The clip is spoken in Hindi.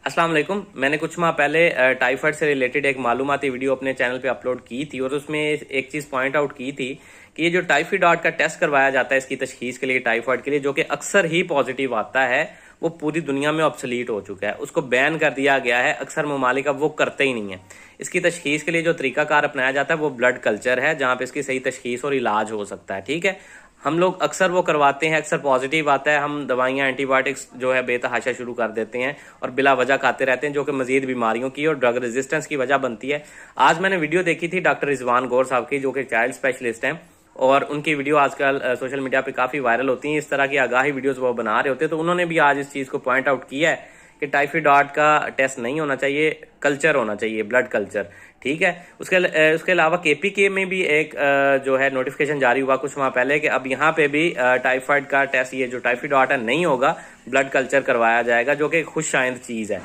अस्सलाम वालेकुम। मैंने कुछ माह पहले टाइफाइड से रिलेटेड एक मालूमाती वीडियो अपने चैनल पे अपलोड की थी और उसमें एक चीज़ पॉइंट आउट की थी कि ये जो टाइफाइड का टेस्ट करवाया जाता है इसकी तशखीस के लिए, टाइफाइड के लिए, जो कि अक्सर ही पॉजिटिव आता है, वो पूरी दुनिया में ऑब्सोलीट हो चुका है। उसको बैन कर दिया गया है। अक्सर ममालिक अब वो करते ही नहीं है। इसकी तशखीस के लिए जो तरीकाकार अपनाया जाता है वो ब्लड कल्चर है, जहाँ पे इसकी सही तशखीस और इलाज हो सकता है। ठीक है, हम लोग अक्सर वो करवाते हैं, अक्सर पॉजिटिव आता है, हम दवाइयाँ एंटीबायोटिक्स जो है बेतहाशा शुरू कर देते हैं और बिला वजह खाते रहते हैं, जो कि मजीद बीमारियों की और ड्रग रेजिस्टेंस की वजह बनती है। आज मैंने वीडियो देखी थी डॉक्टर रिजवान गौर साहब की, जो कि चाइल्ड स्पेशलिस्ट हैं, और उनकी वीडियो आजकल सोशल मीडिया पे काफ़ी वायरल होती हैं। इस तरह की आगाही वीडियोस वो बना रहे होते हैं, तो उन्होंने भी आज इस चीज़ को पॉइंट आउट किया है कि टाइफाइड का टेस्ट नहीं होना चाहिए, कल्चर होना चाहिए, ब्लड कल्चर। ठीक है, उसके अलावा केपीके में भी एक जो है नोटिफिकेशन जारी हुआ कुछ माह पहले कि अब यहाँ पे भी टाइफाइड का टेस्ट, ये जो टाइफाइड नहीं होगा, ब्लड कल्चर करवाया जाएगा, जो कि खुश आइंद चीज़ है।